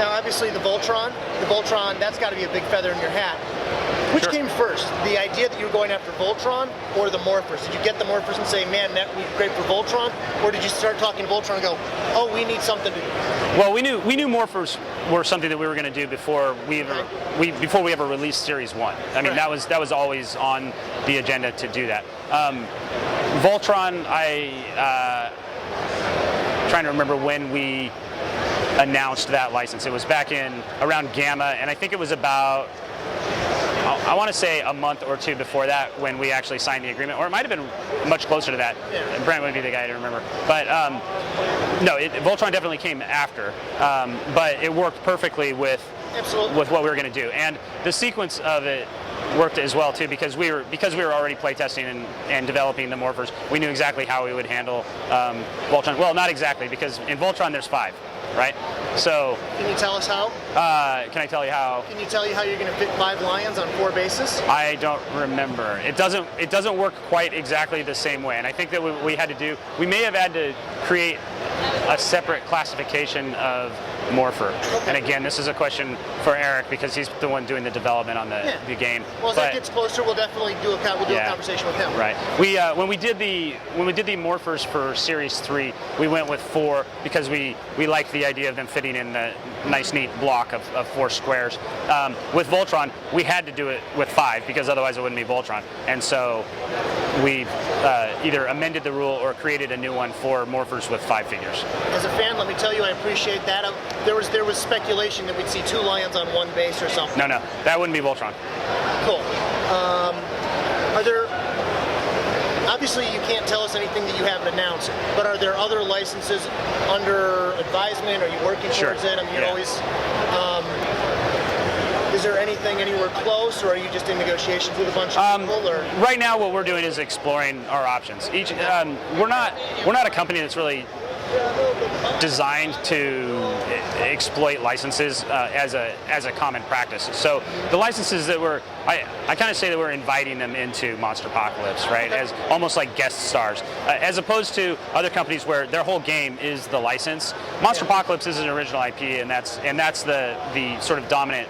Now, obviously, the Voltron, that's got to be a big feather in your hat. Which came first? The idea that you were going after Voltron or the Morphers? Did you get the Morphers and say, man, that would be great for Voltron? Or did you start talking to Voltron and go, oh, we need something to do? Well, we knew Morphers were something that we were going to do before we ever released Series 1. I mean, that was always on the agenda to do that. Voltron, trying to remember when we announced that license. It was back around Gamma, and I think it was about, I want to say a month or two before that when we actually signed the agreement, or it might have been much closer to that. Yeah. Brent would be the guy to remember. But no, Voltron definitely came after, but it worked perfectly with what we were going to do, and the sequence of it worked as well too, because we were already playtesting and developing the Morphers. We knew exactly how we would handle Voltron. Well, not exactly, because in Voltron there's 5. Right? So. Can you tell us how? Can I tell you how? Can you tell you how you're going to fit 5 lions on 4 bases? I don't remember. It doesn't work quite exactly the same way, and I think that we had to do. We may have had to create a separate classification of Morpher. Okay. And again, this is a question for Eric because he's the one doing the development on the game. Well, as that gets closer, we'll definitely do a conversation with him. Right. We when we did the Morphers for Series 3, we went with 4 because we liked the idea of them fitting in the nice, neat block of 4 squares. With Voltron, we had to do it with 5 because otherwise it wouldn't be Voltron. And so we either amended the rule or created a new one for Morphers with 5 figures. As a fan, let me tell you, I appreciate that. There was speculation that we'd see 2 lions on 1 base or something. No, that wouldn't be Voltron. Cool. Are there? Obviously, you can't tell us anything that you haven't announced, but are there other licenses under advisement? Are you working towards it? I mean, you're always. Is there anything anywhere close, or are you just in negotiations with a bunch of people? Or? Right now, what we're doing is exploring our options. We're not a company that's really designed to exploit licenses as a common practice. So the licenses that I kind of say that we're inviting them into Monsterpocalypse, right? As almost like guest stars, as opposed to other companies where their whole game is the license. Monsterpocalypse is an original IP, and that's the sort of dominant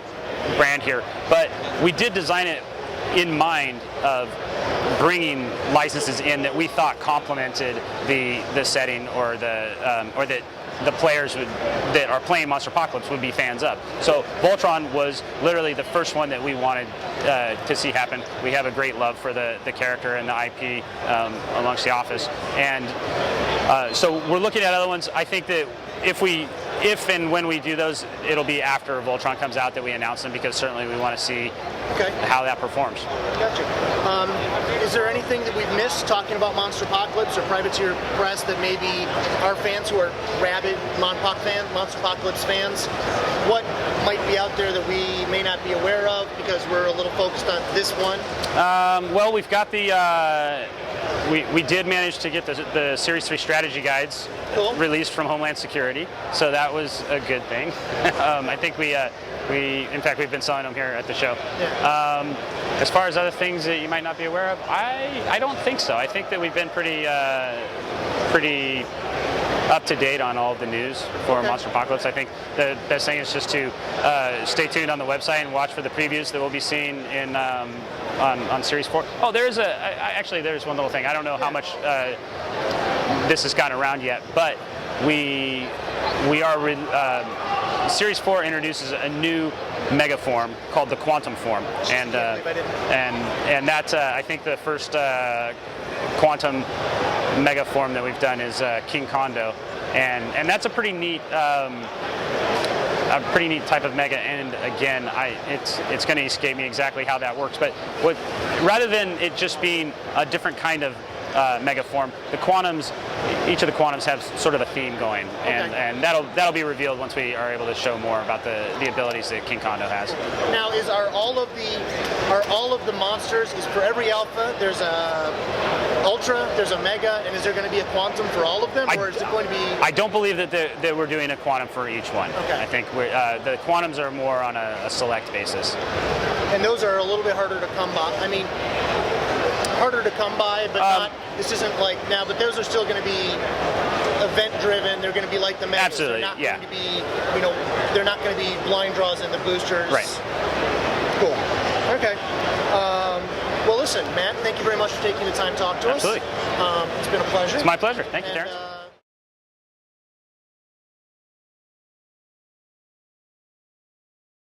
brand here. But we did design it in mind of bringing licenses in that we thought complemented the setting or that the players that are playing Monsterpocalypse would be fans of. So Voltron was literally the first one that we wanted to see happen. We have a great love for the character and the IP amongst the office, and so we're looking at other ones. I think that if and when we do those, it'll be after Voltron comes out that we announce them, because certainly we want to see how that performs. Gotcha. Is there anything that we've missed talking about Monsterpocalypse or Privateer Press that maybe our fans who are rabid Monpoc fans, Monsterpocalypse fans, what might be out there that we may not be aware of because we're a little focused on this one? Well, we've got the. We did manage to get the Series 3 strategy guides released from Homeland Security, so that was a good thing. I think in fact, we've been selling them here at the show. Yeah. As far as other things that you might not be aware of, I don't think so. I think that we've been pretty up to date on all of the news for Monsterpocalypse. I think the best thing is just to stay tuned on the website and watch for the previews that we'll be seeing in on Series 4. Oh, there's one little thing. I don't know how much this has gotten around yet, but we are Series 4 introduces a new mega form called the Quantum form, and that's I think the first Quantum mega form that we've done is King Kondo, and that's a pretty neat type of mega. And again, it's going to escape me exactly how that works, but rather than it just being a different kind of mega form, each of the Quantums have sort of a theme going, and that'll be revealed once we are able to show more about the abilities that King Kondo has. Now, are all of the monsters, is for every alpha there's a ultra, there's a mega, and is there going to be a quantum for all of them, or is it going to be? I don't believe that we're doing a quantum for each one. Okay. I think the quantums are more on a select basis. And those are a little bit harder to come by. I mean, harder to come by, but not. This isn't like now. But those are still going to be event driven. They're going to be like the megas. Absolutely, They're not yeah. going to be, they're not going to be blind draws in the boosters. Right. Cool. Okay. Well, listen, Matt, thank you very much for taking the time to talk to Absolutely. us. It's been a pleasure. It's my pleasure. Thank you, Terrence.